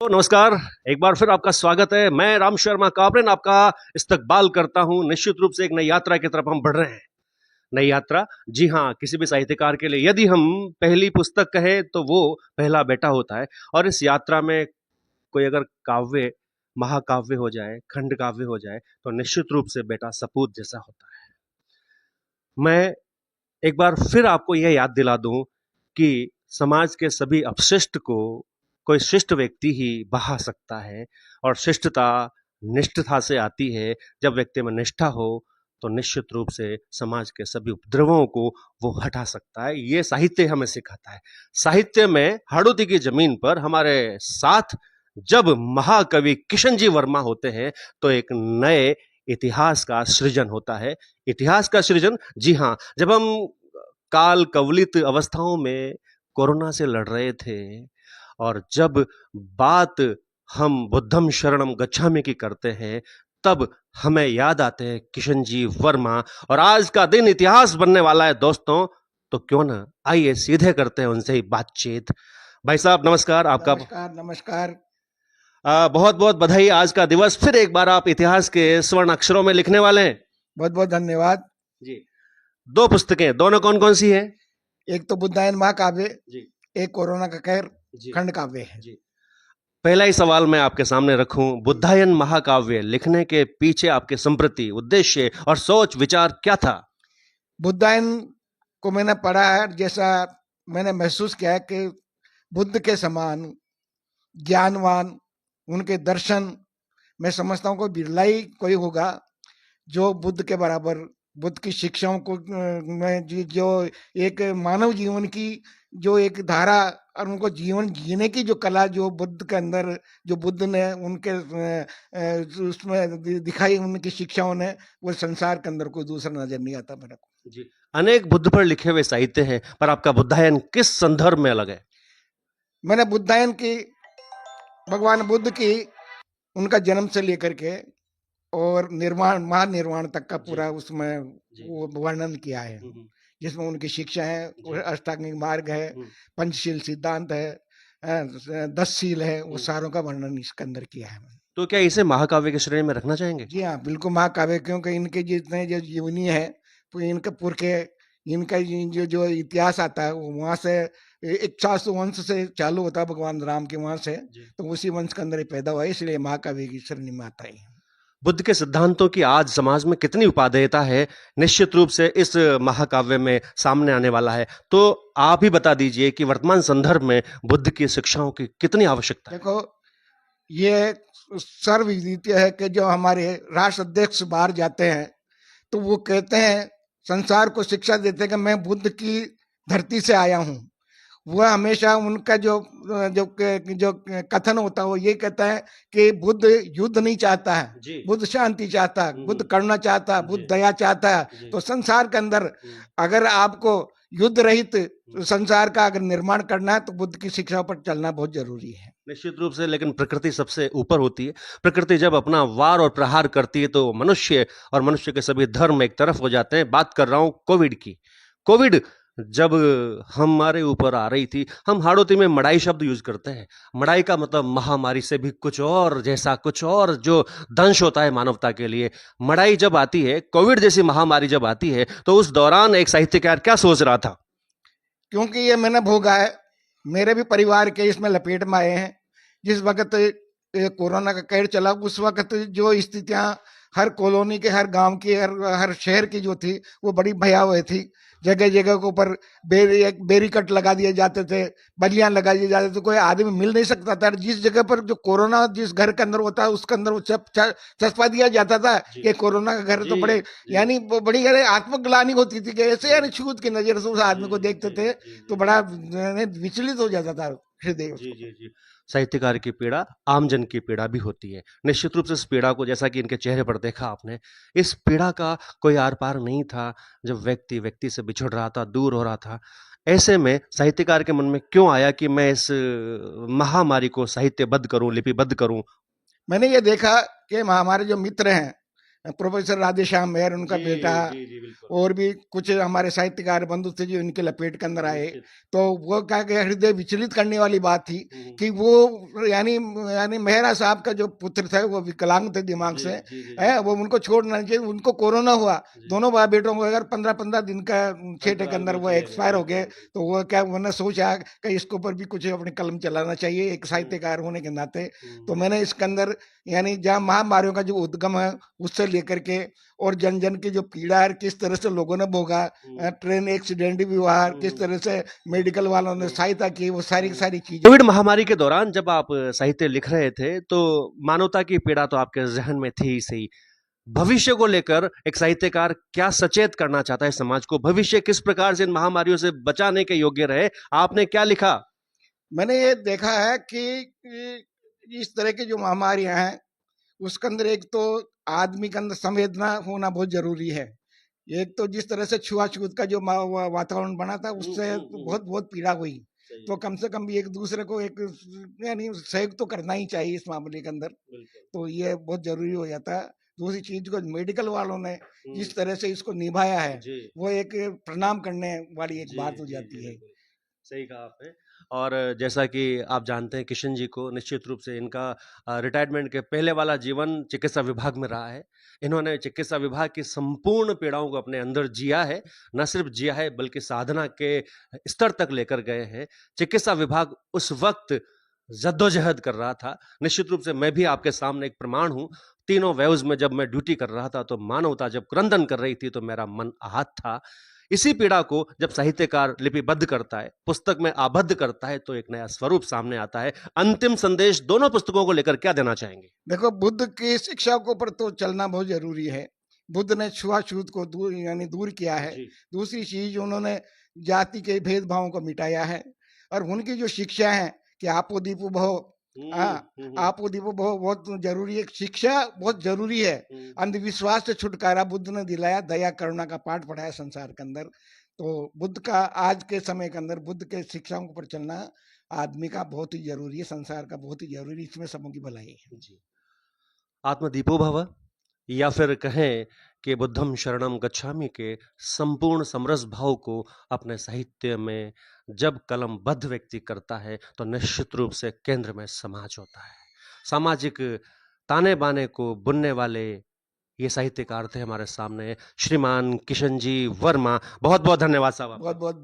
तो नमस्कार। एक बार फिर आपका स्वागत है। मैं राम शर्मा काबरेन आपका इस्तकबाल करता हूं। निश्चित रूप से एक नई यात्रा की तरफ हम बढ़ रहे हैं। नई यात्रा, जी हाँ, किसी भी साहित्यकार के लिए यदि हम पहली पुस्तक कहें तो वो पहला बेटा होता है। और इस यात्रा में कोई अगर काव्य, महाकाव्य हो जाए, खंड काव्य हो जाए तो निश्चित रूप से बेटा सपूत जैसा होता है। मैं एक बार फिर आपको यह याद दिला दूं कि समाज के सभी अपशिष्ट को कोई शिष्ट व्यक्ति ही बहा सकता है। और शिष्टता निष्ठता से आती है। जब व्यक्ति में निष्ठा हो तो निश्चित रूप से समाज के सभी उपद्रवों को वो हटा सकता है। ये साहित्य हमें सिखाता है। साहित्य में हाड़ौती की जमीन पर हमारे साथ जब महाकवि किशन जी वर्मा होते हैं तो एक नए इतिहास का सृजन होता है। इतिहास का सृजन, जी हाँ, जब हम काल कवलित अवस्थाओं में कोरोना से लड़ रहे थे और जब बात हम बुद्धम शरणम गच्छामि की करते हैं तब हमें याद आते हैं किशन जी वर्मा। और आज का दिन इतिहास बनने वाला है दोस्तों, तो क्यों ना आइए सीधे करते हैं उनसे ही बातचीत। भाई साहब नमस्कार। आपका नमस्कार नमस्कार। बहुत बहुत बधाई। आज का दिवस फिर एक बार आप इतिहास के स्वर्ण अक्षरों में लिखने वाले हैं। बहुत बहुत धन्यवाद। जी। दो पुस्तकें, दोनों कौन कौन सी है? एक तो बुद्धायन महाकाव्य, जी एक कोरोना का कहर जी खंड काव्य है। जी। पहला ही सवाल मैं आपके सामने रखूं, बुद्धायन महाकाव्य लिखने के पीछे आपके संप्रति उद्देश्य और सोच विचार क्या था? बुद्धायन को मैंने पढ़ा है, जैसा मैंने महसूस किया है कि बुद्ध के समान ज्ञानवान, उनके दर्शन, मैं समझता हूँ कोई बिरला ही कोई होगा जो बुद्ध के बराबर, बुद्ध की शिक्षाओं को में जो एक मानव जीवन की जो एक धारा और उनको जीवन जीने की जो कला जो बुद्ध के अंदर, जो बुद्ध ने उनके उसमें दिखाई, उनकी शिक्षाओं ने, वो संसार के अंदर कोई दूसरा नजर नहीं आता मेरे को। जी। अनेक बुद्ध पर लिखे हुए साहित्य हैं, पर आपका बुद्धायन किस संदर्भ में अलग है? मैंने बुद्धायन की, भगवान बुद्ध की, उनका जन्म से लेकर के और निर्वाण, महानिर्वाण तक का पूरा उसमें वो वर्णन किया है, जिसमें उनकी शिक्षा है, अष्टांगिक मार्ग है, पंचशील सिद्धांत है, 10 शील है, वो सारों का वर्णन इसके अंदर किया है। तो क्या इसे महाकाव्य की श्रेणी में रखना चाहेंगे? जी हाँ, बिल्कुल महाकाव्य, क्योंकि इनके जितने जो जीवनी है, तो इनके पुरखे, इनका जो जो इतिहास आता है वो वहाँ से इक्ष्वाकु वंश से चालू होता है, भगवान राम के वहाँ से, तो उसी वंश के अंदर ही पैदा हुआ है, इसलिए महाकाव्य की श्रेणी में आता है। बुद्ध के सिद्धांतों की आज समाज में कितनी उपादेयता है, निश्चित रूप से इस महाकाव्य में सामने आने वाला है। तो आप ही बता दीजिए कि वर्तमान संदर्भ में बुद्ध की शिक्षाओं की कितनी आवश्यकता है? देखो, ये सर्वविदित है कि जो हमारे राष्ट्र अध्यक्ष बाहर जाते हैं तो वो कहते हैं, संसार को शिक्षा देते हैं कि मैं बुद्ध की धरती से आया हूँ। वह हमेशा उनका जो जो जो कथन होता है वो ये कहता है कि बुद्ध युद्ध नहीं चाहता है, बुद्ध शांति चाहता है, बुद्ध करुणा चाहता है, बुद्ध दया चाहता है। तो संसार के अंदर अगर आपको युद्ध रहित संसार का अगर निर्माण करना है तो बुद्ध की शिक्षा पर चलना बहुत जरूरी है। निश्चित रूप से, लेकिन प्रकृति सबसे ऊपर होती है। प्रकृति जब अपना वार और प्रहार करती है तो मनुष्य और मनुष्य के सभी धर्म एक तरफ हो जाते हैं। बात कर रहा हूं कोविड की। कोविड जब हमारे ऊपर आ रही थी, हम हाड़ौती में मड़ाई शब्द यूज करते हैं। मड़ाई का मतलब महामारी से भी कुछ और, जैसा कुछ और जो दंश होता है मानवता के लिए। मड़ाई जब आती है, कोविड जैसी महामारी जब आती है, तो उस दौरान एक साहित्यकार क्या सोच रहा था? क्योंकि ये मैंने भोगा है, मेरे भी परिवार के इसमें लपेट में आए हैं। जिस वक्त कोरोना का कहर चला, उस वक्त जो स्थितियां हर कॉलोनी के, हर गांव की, हर शहर की जो थी वो बड़ी भयावह थी। जगह जगह के ऊपर बेरीकट लगा दिए जाते थे, बलियां लगा दिए जाते थे, कोई आदमी मिल नहीं सकता था। जिस जगह पर जो कोरोना जिस घर के अंदर होता है उसके अंदर वो चस्पा दिया जाता था कि कोरोना का घर, तो बड़े यानी बड़ी आत्मग्लानि होती थी कि ऐसे यानी छूत की नजर से उस आदमी को देखते थे तो बड़ा विचलित हो जाता था हृदय। जी जी जी। साहित्यकार की पीड़ा आमजन की पीड़ा भी होती है। निश्चित रूप से इस पीड़ा को, जैसा कि इनके चेहरे पर देखा आपने, इस पीड़ा का कोई आर पार नहीं था। जब व्यक्ति व्यक्ति से बिछड़ रहा था, दूर हो रहा था, ऐसे में साहित्यकार के मन में क्यों आया कि मैं इस महामारी को साहित्यबद्ध करूं, लिपिबद्ध करूं? मैंने ये देखा कि हमारे जो मित्र हैं, प्रोफेसर राधेश्याम मेहर उनका जी, बेटा, जी, जी, बिल्कुल। और भी कुछ हमारे साहित्यकार बंधु थे जो इनके लपेट के अंदर आए। निश्चित। तो वो क्या कि हृदय विचलित करने वाली बात थी हुँ, कि वो यानी यानी मेहरा साहब का जो पुत्र था वो विकलांग थे दिमाग जी, से, जी, जी, है जी। वो उनको छोड़ना चाहिए। उनको कोरोना हुआ, जी। दोनों भाई बेटों को अगर 15-15 दिन का छेटे के अंतराल अंदर में वो चले गए, एक्सपायर हो गए। बिल्कुल, बिल्कुल। तो वो क्या उन्होंने सोचा कि इसके ऊपर भी कुछ अपनी कलम चलाना चाहिए एक हुँ, साहित्यकार होने के नाते। तो हुँ, मैंने इसके अंदर यानी जहाँ महामारियों का जो उद्गम है उससे लेकर के और जन जन की जो पीड़ा है किस तरह से लोगों ने भोगा, हुँ, ट्रेन एक्सीडेंट भी हुआ, किस हुँ, तरह से मेडिकल वालों ने हुँ, सहायता की, वो सारी की हुँ। सारी चीजें। कोविड महामारी के दौरान जब आप साहित्य लिख रहे थे, तो मानवता की पीड़ा तो आपके ज़हन में थी ही सही। भविष्य को लेकर एक साहित्यकार क्या सचेत करना चाहता है समाज को? भविष्य किस प्रकार से इन महामारियों से बचाने के योग्य रहे? आपने क्या लिखा? मैंने ये देखा है कि इस तरह की जो महामारियां हैं उसके अंदर एक तो आदमी के अंदर संवेदना होना बहुत जरूरी है। एक तो जिस तरह से छुआछूत का जो वातावरण बना था हुँ, उससे हुँ, हुँ, हुँ। बहुत बहुत पीड़ा हुई। सही तो है, कम से कम एक दूसरे को एक यानी सहयोग तो करना ही चाहिए इस मामले के अंदर। बिल्कुल। तो ये बहुत जरूरी हो जाता है। दूसरी चीज को मेडिकल वालों ने हुँ, जिस तरह से इसको निभाया है जी। वो एक प्रणाम करने वाली एक जी, बात हो जी, जी, जाती है। बिल्कुल। सही कहा आपने और जैसा कि आप जानते हैं किशन जी को निश्चित रूप से इनका रिटायरमेंट के पहले वाला जीवन चिकित्सा विभाग में रहा है। इन्होंने चिकित्सा विभाग की संपूर्ण पीड़ाओं को अपने अंदर जिया है, न सिर्फ जिया है बल्कि साधना के स्तर तक लेकर गए हैं। चिकित्सा विभाग उस वक़्त जद्दोजहद कर रहा था। निश्चित रूप से मैं भी आपके सामने एक प्रमाण हूँ। तीनों वेव्स में जब मैं ड्यूटी कर रहा था तो मानवता जब क्रंदन कर रही थी तो मेरा मन आहत था। इसी पीड़ा को जब साहित्यकार लिपिबद्ध करता है, पुस्तक में आबद्ध करता है तो एक नया स्वरूप सामने आता है। अंतिम संदेश दोनों पुस्तकों को लेकर क्या देना चाहेंगे? देखो बुद्ध की शिक्षा के ऊपर तो चलना बहुत जरूरी है। बुद्ध ने छुआछूत को दूर यानी दूर किया है। जी। दूसरी चीज उन्होंने जाति के भेदभावों को मिटाया है। और उनकी जो शिक्षा है कि आपो दीपो भव, हुँ, हाँ हुँ, हुँ, आपो दीपो भव बहुत जरूरी है। शिक्षा बहुत जरूरी है। हुँ। अंधविश्वास से छुटकारा बुद्ध ने दिलाया, दया करुणा का पाठ पढ़ाया संसार के अंदर। तो बुद्ध का आज के समय के अंदर बुद्ध के शिक्षाओं पर चलना आदमी का बहुत ही जरूरी है, संसार का बहुत ही जरूरी, इसमें सबों की भलाई है। जी। आत्मदीपो भव या फिर कहें कि बुद्धं शरणं गच्छामि के संपूर्ण समरस भाव को अपने साहित्य में जब कलमबद्ध व्यक्ति करता है तो निश्चित रूप से केंद्र में समाज होता है। सामाजिक ताने-बाने को बुनने वाले ये साहित्यकार थे हमारे सामने श्रीमान किशन जी वर्मा। बहुत-बहुत धन्यवाद साहब बहुत आपका। बहुत